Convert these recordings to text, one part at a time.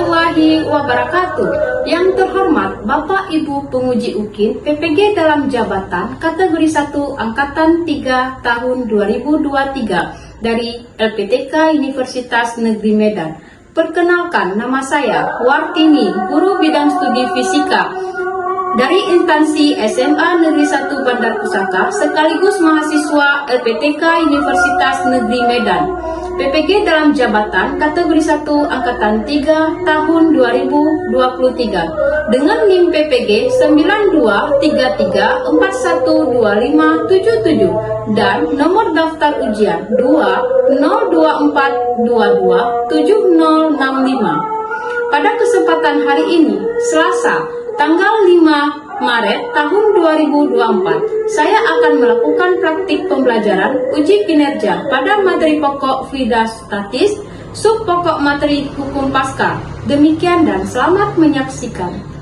warahmatullahi wabarakatuh. Yang terhormat Bapak Ibu Penguji UKIN PPG dalam jabatan kategori 1 Angkatan 3 tahun 2023 dari LPTK Universitas Negeri Medan. Perkenalkan, nama saya Wartini, guru bidang studi fisika dari instansi SMA Negeri 1 Bandar Pusaka sekaligus mahasiswa LPTK Universitas Negeri Medan. PPG dalam jabatan kategori 1 Angkatan 3 tahun 2023 dengan NIM PPG 9233412577 dan nomor daftar ujian 2024227065. Pada kesempatan hari ini, Selasa, tanggal 5 Maret tahun 2024, saya akan melakukan praktik pembelajaran uji kinerja pada materi pokok FIDA Statis, sub pokok materi hukum pasca. Demikian dan selamat menyaksikan.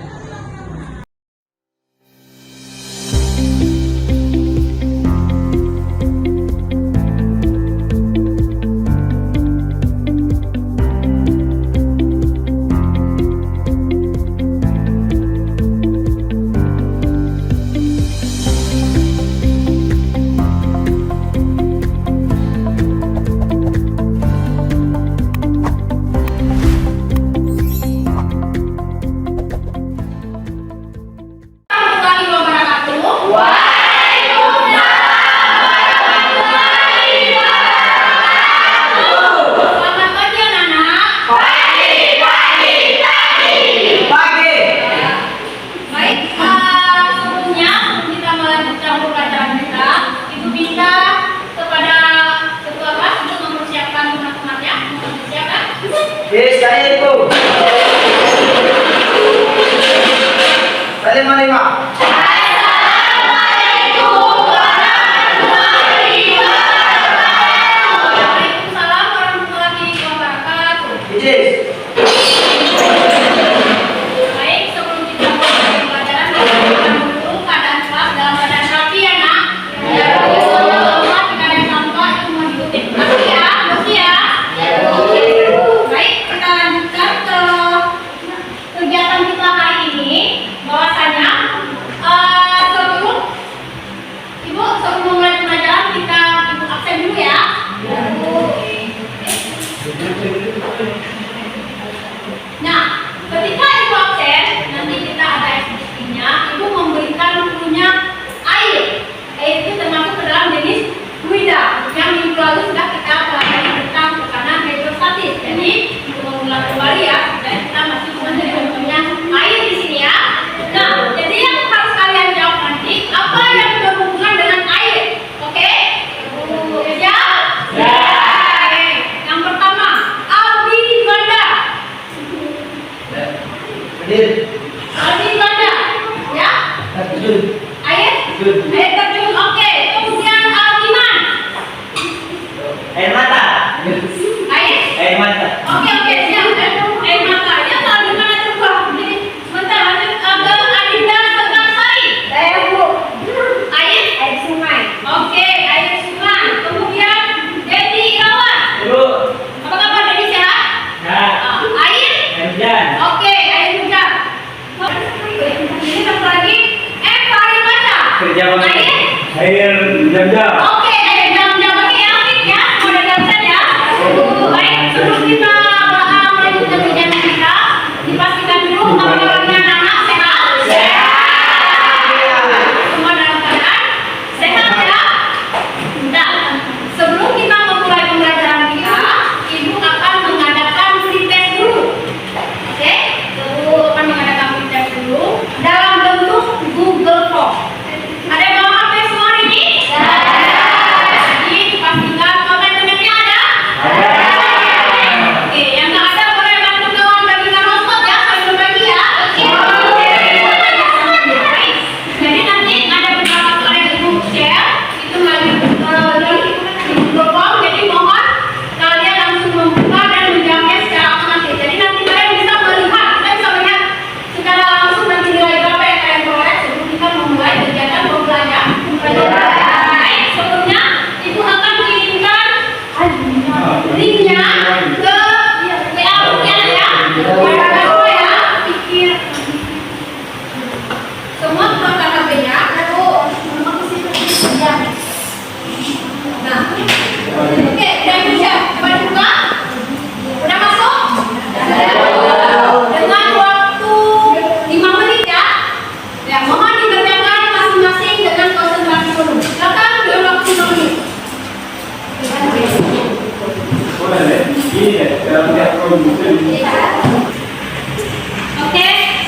Oke,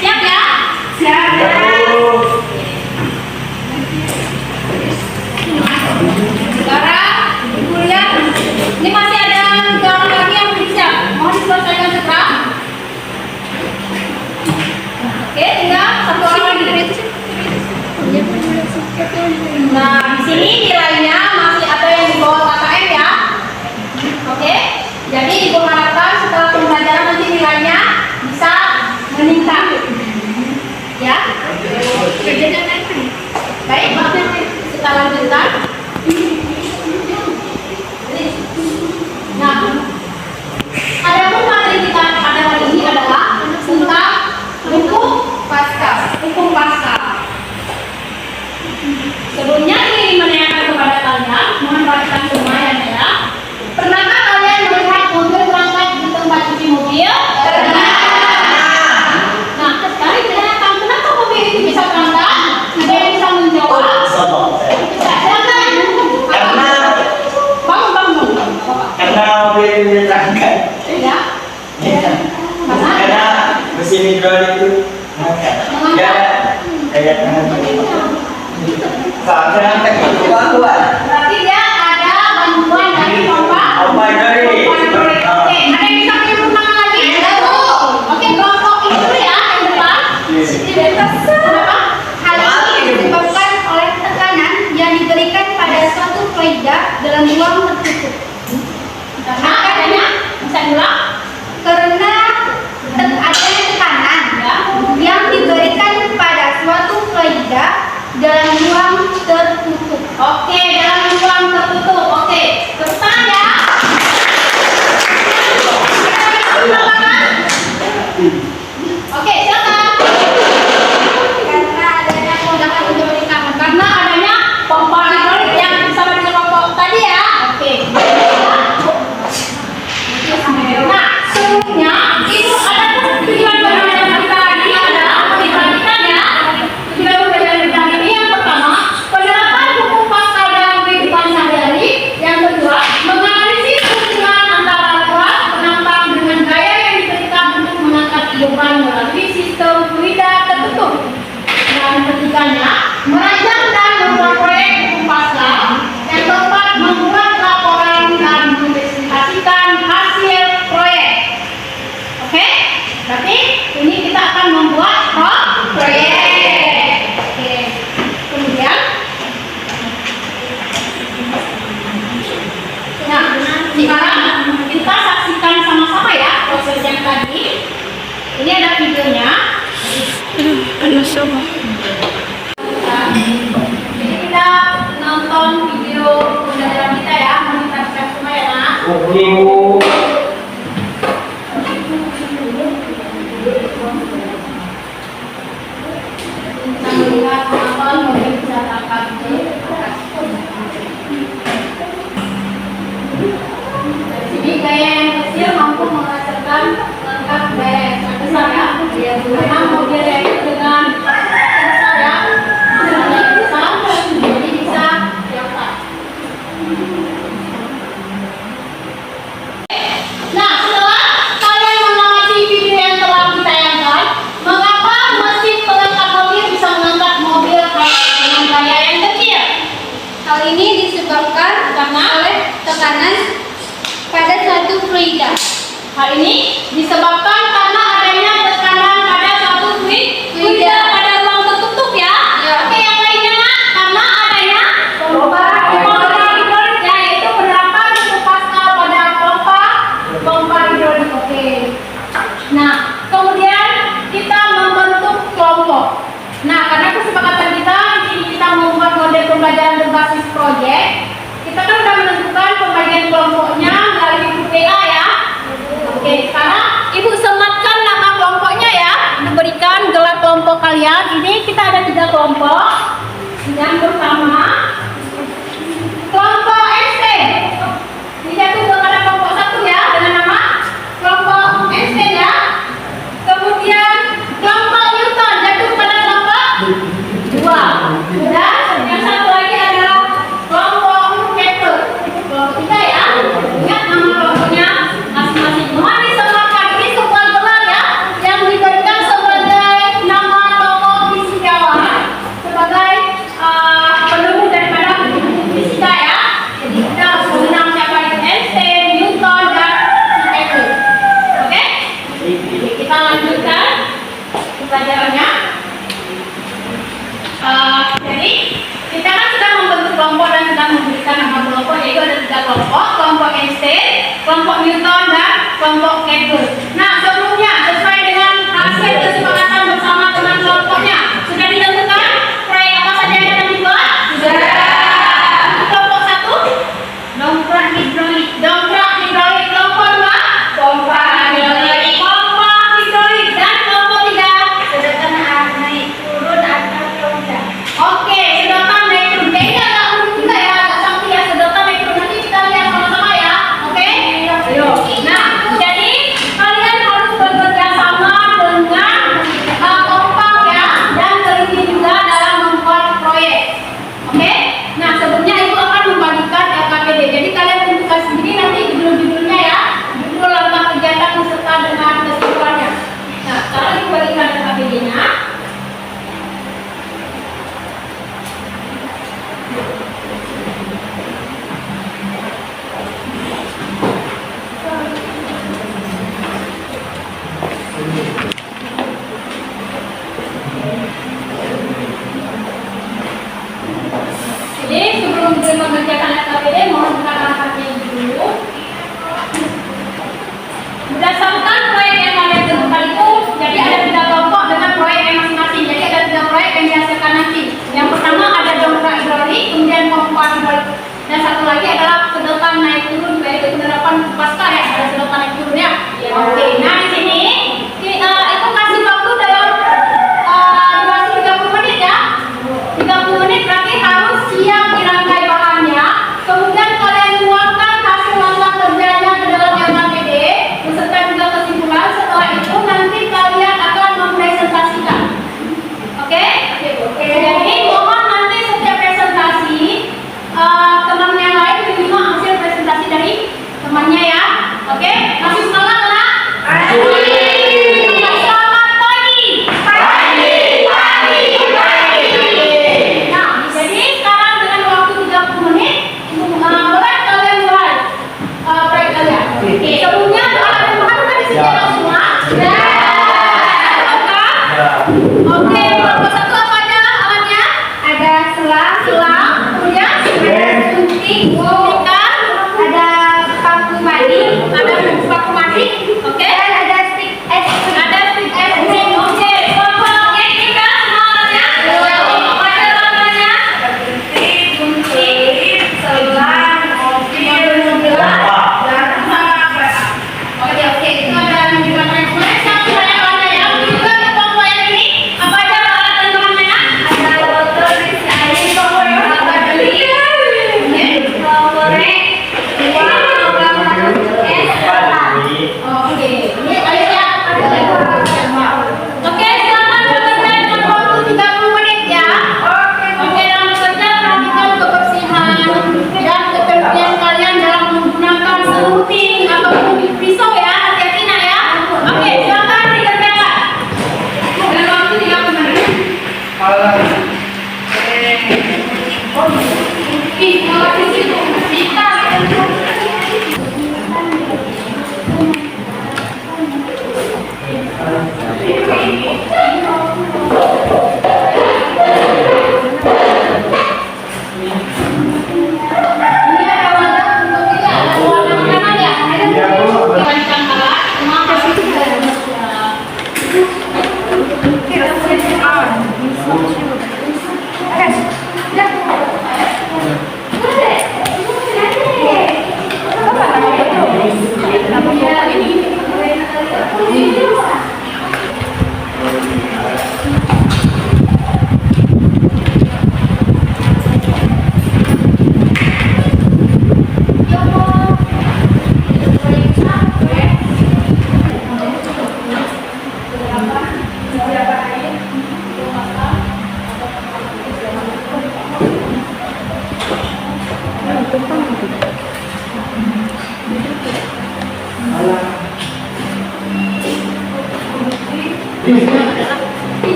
siap ya? Siap ya. Sekarang Ibu lihat, ini masih ada 3 orang lagi yang belum siap. Mohon diselesaikan segera. Oke, tinggal 1 orang lagi. Nah, di sini nilainya masih ada yang di bawah KKM ya. Oke, jadi Ibu harapkan setelah pembelajaran nanti nilainya bisa meningkat. Ya. Baik, kita lanjutkan. Nah, adapun materi kita pada hari ini adalah tentang hukum Pascal. Hukum Pascal. Sebelumnya ini menanyakan kepada kalian, mohon perhatikan semua ya. Pernahkah kalian melihat mobil berangkat di tempat cuci mobil? Pernah. Nah, sekarang ditanyakan kenapa mobil itu bisa berangkat? Ada yang bisa menjawab? Karena mobil ini berangkat. Ya. Karena mesin hidrolik itu mengangkat. Ya, kayak soalnya kuat. Berarti dia ada bantuan dari pompa. Pompa hidrolik. Oke, ada yang bisa menyempurnakan lagi? Oke, kelompok itu ya yang depan. Kenapa? Hal ini disebabkan oleh tekanan yang diberikan pada suatu fluida dalam ruang tertutup. Karena adanya, bisa diulang? Karena adanya tekanan yang diberikan pada suatu fluida dalam ruang tertutup. Oke, dalam ruang tertutup. Oke, tepuk tangan ya. Oke, silakan. Karena adanya pompa hidrolik yang bersama dengan kelompok tadi ya. Oke. Nah, sebelumnya itu ada tujuan pembelajaran kita tadi adalah diperhatikan ya. Tujuan pembelajaran kita ini yang pertama, penerapan hukum Pascal dalam kehidupan sehari-hari. Yang kedua, menganalisis hubungan antara alat penambang dengan gaya yang diberikan untuk mengangkat kehidupan melalui sistem fluida tertutup. Dan ketiganya, merancang dan membuat proyek hukum Pascal. Yang keempat, membuat laporan dan mempresentasikan hasil proyek. Oke, berarti ini kita akan membuat proyek. Oke, kemudian, nah sekarang kita saksikan sama-sama ya proses yang tadi. Ini ada videonya. Jadi kita nonton video pembelajaran kita ya, kita siap semua ya nak. Kita melihat penonton mobil bisa terangkat di atas. Dari sini gaya yang kecil mampu menghasilkan mengangkat gaya yang sangat besar ya. Memang mobil yang dengan besar ya, yang besar jadi bisa diangkat. Nah, setelah kalian mengamati video yang telah ditayangkan, mengapa mesin pengangkat mobil bisa mengangkat mobil dengan gaya yang kecil? Hal ini disebabkan oleh tekanan pada suatu fluida. Hal ini disebabkan karena adanya tekanan pada suatu fluida pada ruang tertutup ya. Oke, yang lainnya nak, karena adanya pompa hidrolik ya, yaitu penerapan hukum Pascal pada pompa hidrolik. Oke. Nah, kemudian kita membentuk kelompok. Nah, karena kesepakatan kita di sini kita membuat model pembelajaran berbasis proyek. Kita kan sudah menentukan pembagian kelompoknya melalui grup WA ya. Oke, sekarang Ibu semua Newton dan kelompok Kepler. Nah, sebelumnya sesuai dengan hasil kesepakatan bersama teman kelompoknya sudah ditentukan proyek apa saja yang akan dibuat? Sudah. Kelompok 1 dongkrak hidrolik. Dongkrak hidrolik. Kelompok 2 pompa hidrolik. Pompa hidrolik. Dan kelompok 3 sedotan naik turun atau roda. Oke, sedotan naik turun. Kayaknya agak unik juga ya, agak cantik ya sedotan naik turun. Nanti kita lihat sama-sama ya. Oke? Ayo. Nah, jadi kalian harus bekerja sama dengan kompak ya dan teliti juga dalam membuat proyek. Oke? Nah, sebelumnya Ibu akan membagikan LKPD. Jadi kalian tentukan sendiri nanti judul-judulnya ya. Judul langkah kegiatan beserta dengan kesimpulannya. Nah, sekarang Ibu bagikan LKPD-nya. Jadi sebelum mengerjakan LKPD mohon buka langkahnya dulu. Berdasarkan proyek yang kalian tentukan itu, jadi ada 3 kelompok dengan proyek yang masing-masing. Jadi ada 3 proyek yang dihasilkan nanti. Yang pertama ada dongkrak hidrolik, kemudian pompa hidrolik, dan satu lagi adalah sedotan naik turun, yaitu penerapan pasca ya. Ada sedotan naik turun ya. Oke, nah di sini itu kasih waktu dalam durasi 30 menit ya. 30 menit berarti harus siap dirangkai bahannya. Kemudian kalian tuangkan hasil langkah kerjanya ke dalam LKPD beserta juga kesimpulan. Setelah itu nanti kalian akan mempresentasikan. Oke? Jadi mohon nanti setiap presentasi teman yang lain minimal hasil presentasi dari temannya ya. Oke? Masih semangat anak? Selamat pagi. Nah, jadi sekarang dengan waktu 30 menit, boleh kalian mulai proyek kalian. Oke. Sebelumnya ada bahan kan disediakan semua? Sudah. Oke, kelompok 1 apa aja alatnya? Ada selang, kemudian ada suntik, ada paku mading, oke? Dan ada stick es krim. Oke, kelompoknya kita semua alatnya? Apa aja alatnya? Gunting, selang, mobil, Oke, itu ada juga kemudian satu banyak alatnya ya. Juga kelompok yang ini apa aja alat dan bahannya? Ada botol isi air, ada beli, korek, Oke, ini ayo ya. Oke, silakan bekerja dengan waktu 30 menit ya. Oke, dalam bekerja perhatikan kebersihan dan ketertiban kalian dalam menggunakan seruting atau pisau ya. Hati-hati nak ya. Oke, silakan dikerjakan. Dalam waktu 30 menit. Kalau di situ kita ini ada wadah untuk kita, ada wadah makanan ya. Panjang alat, semua kasih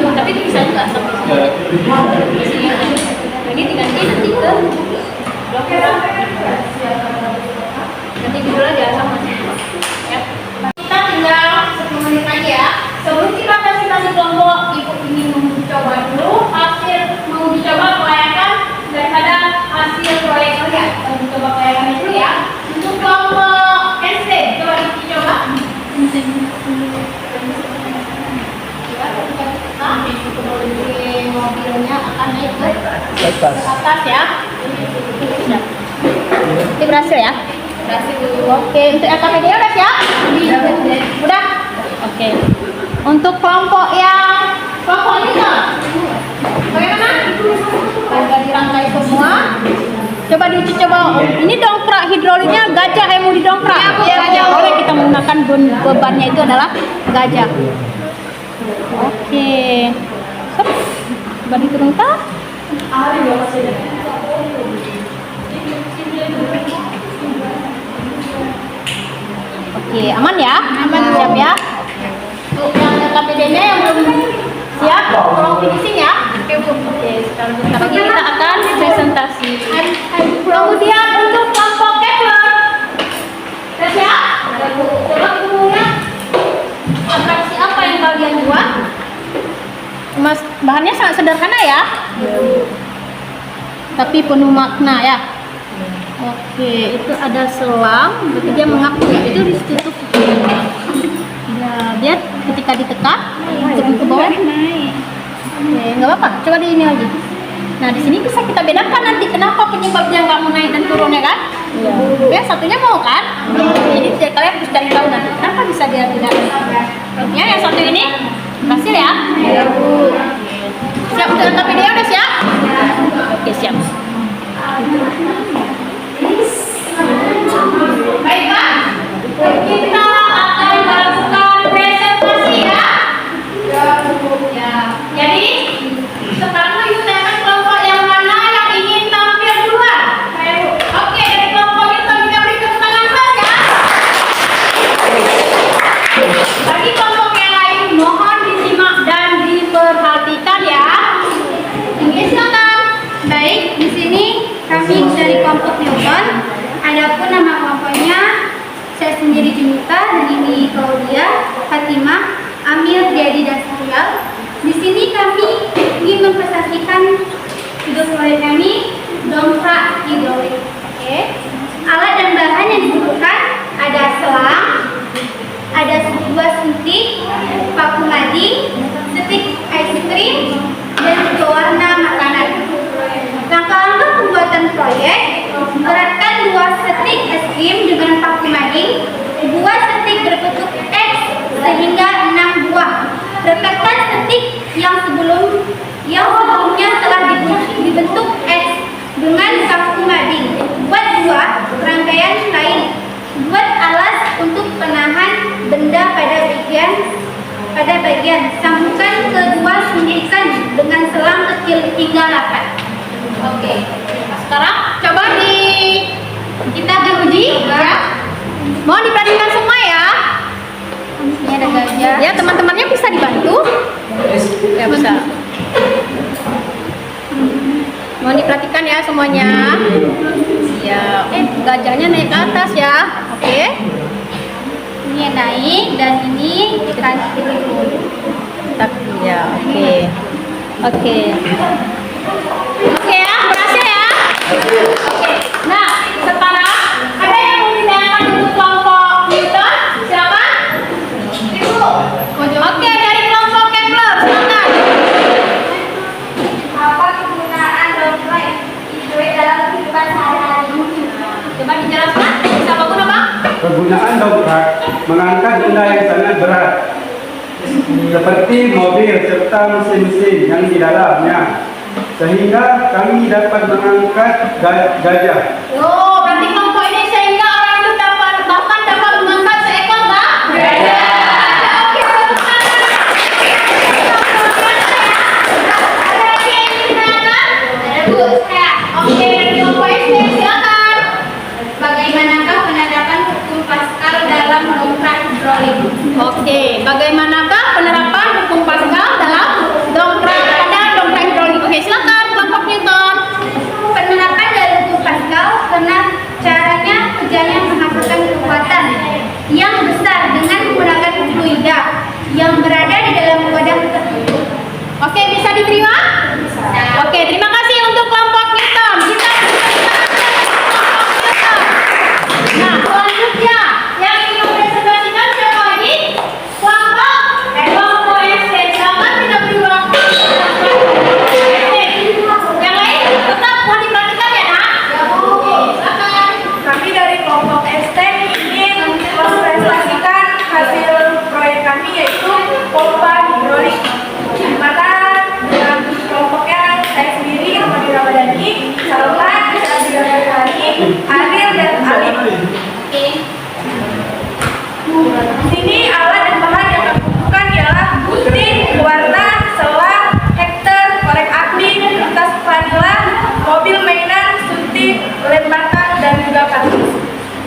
tapi itu bisa juga sampai sini. Ini diganti nanti ke dokter. Nanti judul aja sama ya. Kita tinggal 10 menit lagi ya. Sebelum kita presentasi kelompok, ibu ingin menguji coba dulu hasil menguji coba kelayakan daripada hasil proyek kalian. Atas ya. Sudah. Ini berhasil ya? Berhasil. Oke, untuk LKPD udah siap? Udah? Oke. Untuk kelompok ini kan? Bagaimana? Sudah dirangkai semua. Coba diuji coba. Ini dongkrak hidroliknya gajah yang mau didongkrak. Ya, boleh kita menggunakan bebannya itu adalah gajah. Oke. Coba diturunkan. Oke, aman ya? Aman, siap ya? Untuk yang LKPD-nya yang belum siap, tolong finishing ya. Oke, sekarang bentar lagi kita akan presentasi. Kemudian untuk kelompok Kepler, sudah siap? Coba dulunya atraksi apa yang kalian buat? Mas, bahannya sangat sederhana ya, tapi penuh makna ya. Oke, itu ada selang, berarti dia mengapung ya, itu ditutup. Ya, biar ketika ditekan turun ke bawah naik. Oke, nggak apa-apa. Coba di ini lagi. Nah, di sini bisa kita bedakan nanti kenapa penyebabnya nggak mau naik dan turun ya kan? Oke, satunya mau kan? Jadi kalian harus cari tahu nanti kenapa bisa dia tidak. Ya, yang satu ini berhasil ya? Siap untuk lengkap video udah siap? Oke, siap. Baiklah, kita akan melakukan presentasi ya. Jadi sekarang ibu tanyakan kelompok yang mana yang ingin tampil duluan. Oke, dari kelompok itu kita beri tepuk tangan saja. Bagi kelompok yang lain mohon disimak dan diperhatikan ya. Oke, silakan. Baik, di sini kami dari kelompok Newton. Adapun nama kelompoknya saya sendiri Junita dan ini Claudia, Fatimah, Amir, Dedi dan Sarial. Di sini kami ingin mempresentasikan tugas proyek kami dongkrak hidrolik. Oke. Alat dan bahan yang dibutuhkan ada selang, ada sebuah suntik, paku mading, stik es krim, dan pewarna makanan. Langkah-langkah pembuatan proyek: beratkan 2 stik es krim dengan paku mading, buat stik berbentuk X sehingga 6 buah. Rekatkan stik yang sebelumnya telah dibentuk X dengan paku mading. Buat 2 rangkaian lain. Buat alas untuk penahan benda pada bagian. Sambungkan kedua suntikan dengan selang kecil hingga rapat. Oke, sekarang coba kita diuji ya. Mohon diperhatikan semua ya. Ini ada gajah. Ya, teman-temannya bisa dibantu. Ya, bisa. Mohon diperhatikan ya semuanya. Ya, gajahnya naik ke atas ya. Oke. Ini naik dan ini kita turun. Ya, oke. Oke. Oke ya, berhasil ya. Oke. Nah, sekarang ada yang mau ditanyakan untuk kelompok Newton? Silakan. Ibu. Oke, dari kelompok Kepler, silakan. Apa kegunaan dongkrak hidrolik dalam kehidupan sehari-hari? Coba dijelaskan. Siapa guna Bang? Kegunaan dongkrak mengangkat benda yang sangat berat seperti mobil serta mesin-mesin yang di dalamnya, sehingga kami dapat mengangkat gajah. Oh, berarti kelompok ini sehingga orang itu dapat mengangkat seekor gajah. Oke, ada lagi yang ingin ditanyakan? Ada Bu, saya. Oke, dari kelompok SD silakan. Bagaimanakah penerapan hukum Pascal dalam dongkrak hidrolik? Oke, bagaimanakah penerapan hukum Pascal dalam dongkrak hidrolik? Oke, silakan kelompok Newton. Penerapan dari hukum Pascal karena caranya kerjanya menghasilkan kekuatan yang besar dengan menggunakan fluida yang berada di dalam wadah tertutup. Oke, bisa diterima? Oke, terima kasih untuk kelompok Newton. Kita nah, selanjutnya yang ingin mempresentasikan siapa lagi? Kelompok SD. Silakan kita beri waktu. Yang lain?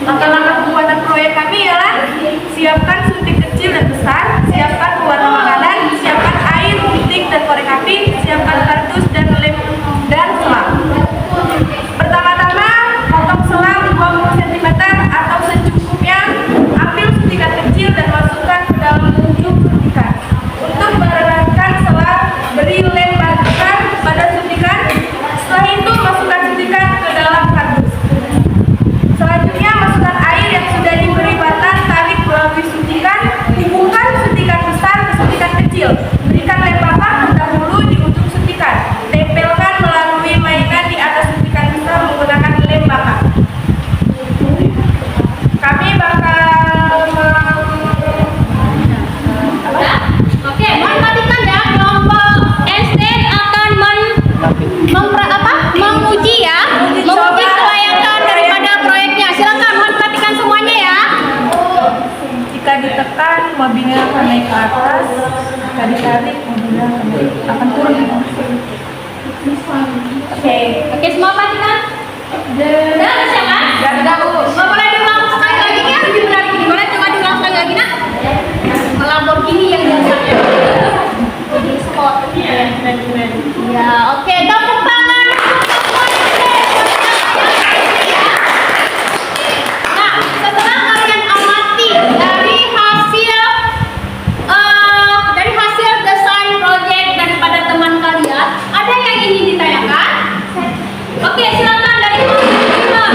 Langkah-langkah pembuatan proyek kami ialah siapkan suntik kecil dan besar, siapkan pewarna makanan, siapkan air, gunting dan korek api, siapkan kardus dan lem dan selang. Pertama-tama, potong selang 20 cm atau secukupnya, ambil suntikan kecil dan masukkan ke dalam ujung suntikan. Untuk mereratkan selang, beri lem besar pada suntikan, setelah itu masukkan suntikan ke dalam kardus. Selanjutnya, masukkan air yang sudah diberi batan, tarik melalui suntikan, hubungkan suntikan besar ke suntikan kecil. Berikan lem bakar terdahulu di ujung suntikan. Tempelkan melalui mainan di atas suntikan besar menggunakan lem bakar. Kami bakal Oke, mohon perhatikan ya, kelompok SD akan menguji ya, menguji kelayakan daripada proyeknya. Silakan mohon perhatikan semuanya ya. jika ditekan, mobilnya akan naik ke atas. Jika ditarik, mobilnya akan turun. Oke, semua perhatikan. Udah, silakan. Sudah. Mau boleh diulang sekali lagi ya? Boleh coba diulang sekali lagi nak? Lamborghini yang biasanya. Ya, oke, tepuk tangan. Nah, setelah kalian amati dari hasil desain project daripada teman kalian, ada yang ingin ditanyakan? Oke, silakan dari teman-teman.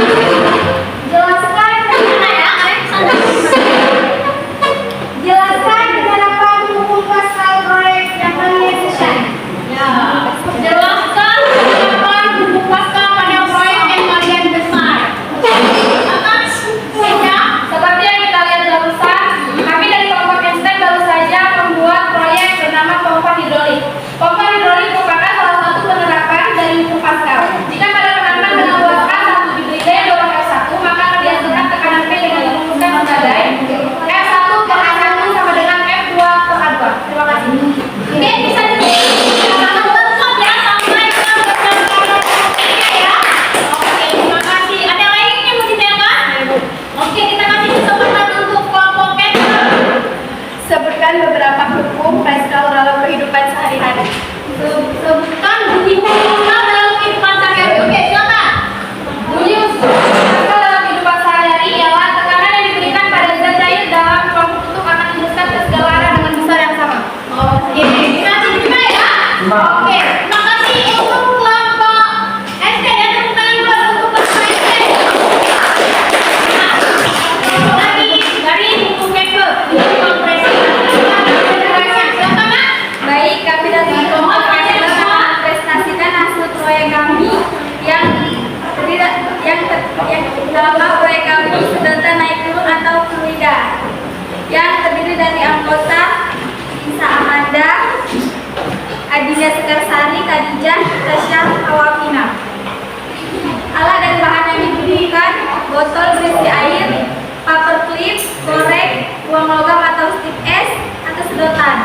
Jelaskan gimana ya? Jelaskan dengan apa mendukung pasal proyek yang kalian selesai. Ya, jelaskan kenapa mendukung pasal pada proyek yang kalian desain. Akan sehingga seperti yang kita lihat barusan, kami dari kelompok STEM baru saja membuat proyek bernama pompa hidrolik. Pompa hidrolik merupakan salah satu penerapan dari hukum Pascal. Jika pada penerapan mengeluarkan satu diberi daya dorong F1, maka dihasilkan tekanan P dengan rumuskan sebagai F1 per A1 sama dengan F2 per A2. Terima kasih. Oke, bisa ditanyakan lengkap ya sampai ke bagian ya. Oke, terima kasih. Ada lagi yang mau ditanyakan? Oke, kita kasih kesempatan untuk kelompok Kepler. Sebutkan beberapa hukum Pascal dalam kehidupan sehari-hari. Sebutkan bunyi Pascal dalam kehidupan sehari-hari. Oke, silakan. Bunyi Pascal dalam kehidupan sehari-hari ialah tekanan yang diberikan pada zat cair dalam ruang tertutup akan diteruskan ke segala arah dengan besar yang sama. Oke, bisa diterima ya? Oke, terima kasih untuk kelompok SD dan tepuk tangan buat untuk kelompok SD. Nah, lagi dari hukum Kepler, kompresi. Silakan, Nak. Baik, kami dari kelompok Kepler akan mempresentasikan hasil proyek kami yang dalam proyek kami sedotan naik turun atau fluida yang terdiri dari anggota Isa Amanda, Adinda Sekarsari, Khadijah, Tasya, Awafina. Alat dan bahan yang digunakan botol berisi air, paper clip, korek, uang logam atau stick es, atau sedotan.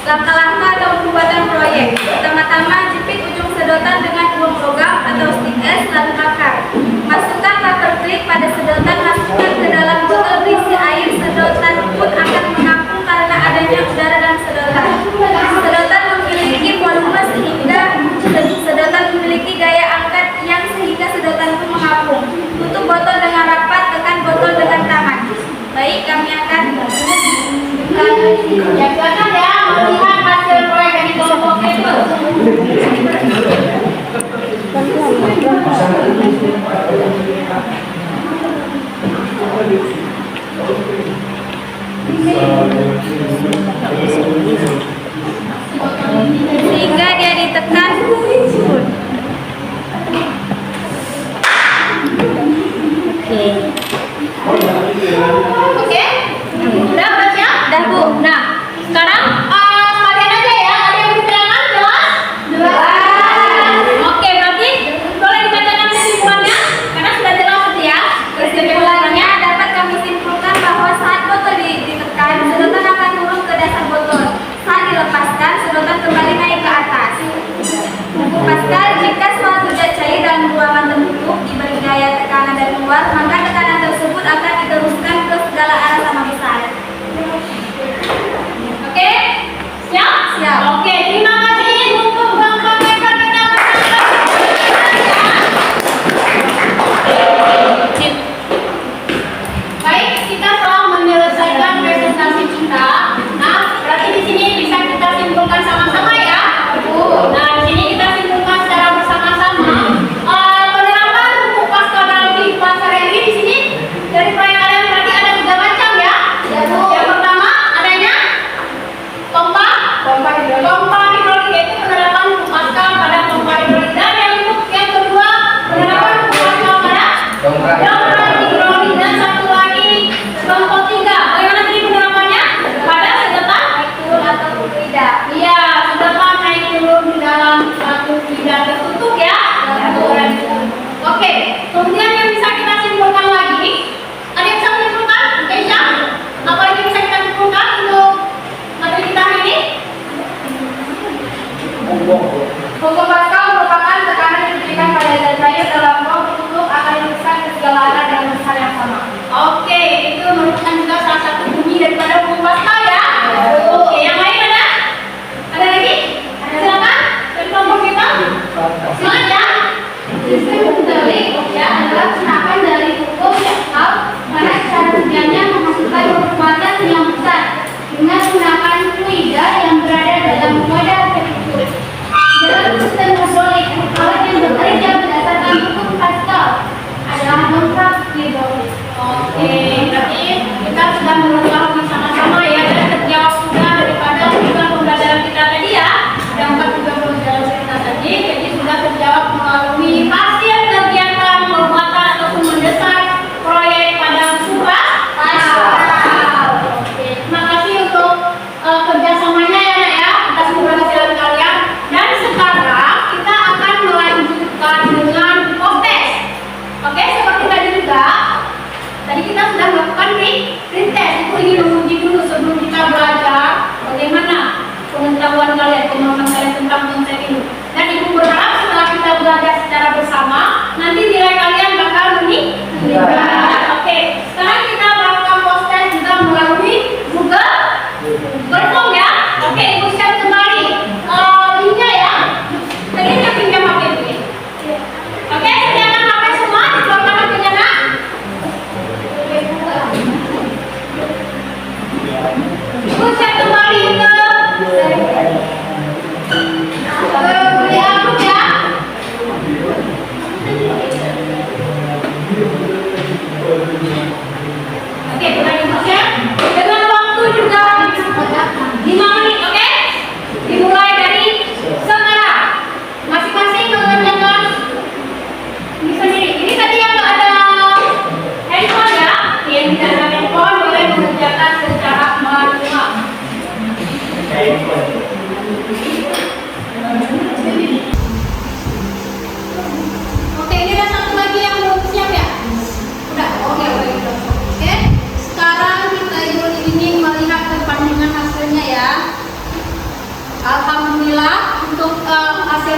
Langkah-langkah atau pembuatan proyek. Pertama-tama jepit ujung sedotan dengan uang logam atau stick es lalu bakar. Masukkan paper clip pada sedotan, masukkan ke dalam botol berisi air. Sedotan pun akan mengapung karena adanya udara dalam sedotan. Sedotan memiliki volume sehingga sedotan memiliki daya angkat yang sehingga sedotan pun mengapung. Tutup botol dengan rapat, tekan botol dengan tangan. Baik, kami akan Ya, silakan ya melihat hasil proyek dari kelompok Kepler. sehingga dia ditekan. Oke? Udah siap? Dah, Bu. Nah, sekarang sekalian aja ya. Ada yang diterangkan jelas? Jelas. Oke, berarti boleh dibacakan kesimpulannya karena sudah jelas gitu ya. Kesimpulannya dapat kami simpulkan bahwa saat botol ditekan, sedotan akan turun ke dasar botol. Saat dilepaskan, sedotan kembali naik ke atas. Hukum Pascal, jika suatu zat cair dalam ruangan tertutup diberi daya tekanan dari luar, maka tekanan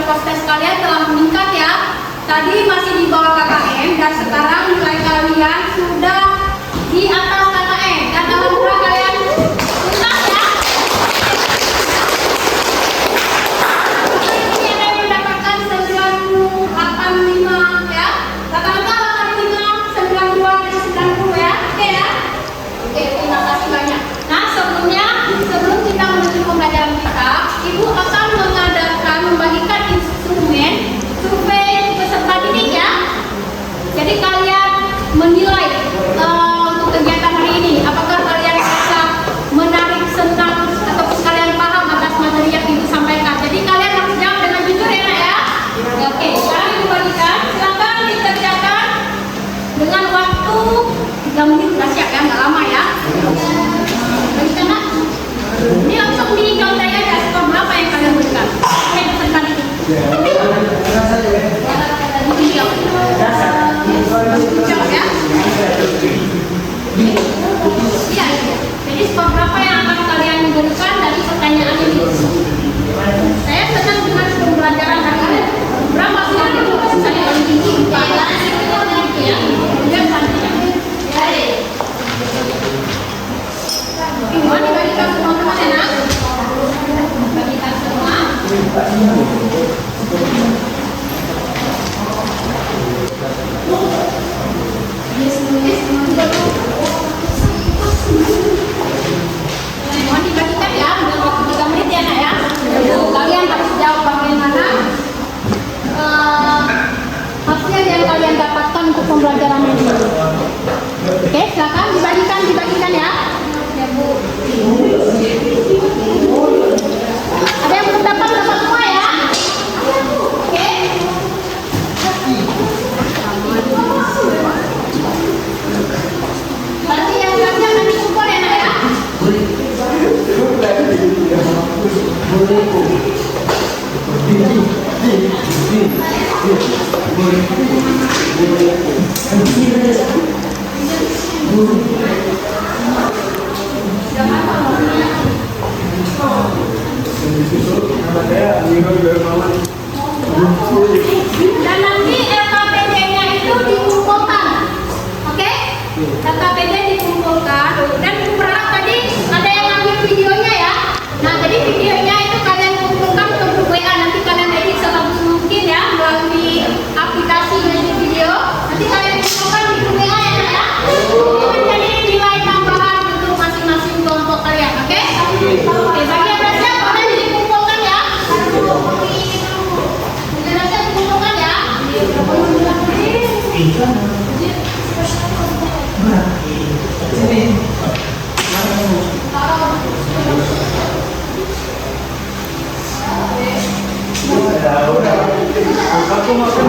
peserta sekalian telah meningkat ya. Tadi masih di bawah KKM dan sekarang nilai kalian sudah di atas KKM. Dan alhamdulillah kalian tuntas ya. Ini ada yang mendapatkan 985 ya. Rata-rata 85, 92 dan 90 ya. Oke ya. Oke, terima kasih banyak. Nah, sebelum kita menuju pembelajaran kita, Ibu akan membagikan instrumen survei peserta didik ya. Jadi kalian menilai untuk kegiatan hari ini, apakah kalian merasa menarik, senang, ataupun kalian paham atas materi yang Ibu sampaikan. Jadi kalian harus jawab dengan jujur ya, Nak ya. Oke, sekarang Ibu bagikan. Silakan dikerjakan dengan waktu 3 menit. Sudah siap ya, nggak lama ya. Bagikan, Nak. Ini langsung di counter aja, skor berapa yang kalian berikan? Oke, peserta didik. Jawab ya. Iya. Jadi skor berapa yang akan kalian berikan dari pertanyaan ini? Saya senang dengan pembelajaran hari ini. Berapa sih yang saya paling tinggi? Ya. Biar santai. Semua dibagikan teman-teman ya, Nak. Bagikan semua. Semua dibagikan ya, dalam waktu 3 menit ya, Nak ya. Kalian harus jawab bagaimana hasil yang kalian dapatkan untuk pembelajaran ini. Oke, silakan dibagikan ya. Ya, Bu. Ada yang belum dapat semua ya? Oke. Berarti yang siap nanti kumpul ya, Nak ya? Dan nanti LKPD-nya itu dikumpulkan, oke? LKPD dikumpulkan. Dan berharap tadi ada yang ngambil videonya ya. Nah, jadi videonya itu kalian kumpulkan ke grup WA. Nanti kalian edit sebagus mungkin ya melalui aplikasi edit video. Nanti kalian kumpulkan di grup WA ya, Nak ya. Itu menjadi nilai tambahan untuk masing-masing kelompok kalian, oke? Oke, bagi yang udah siap, kalian dikumpulkan ya. Aku makan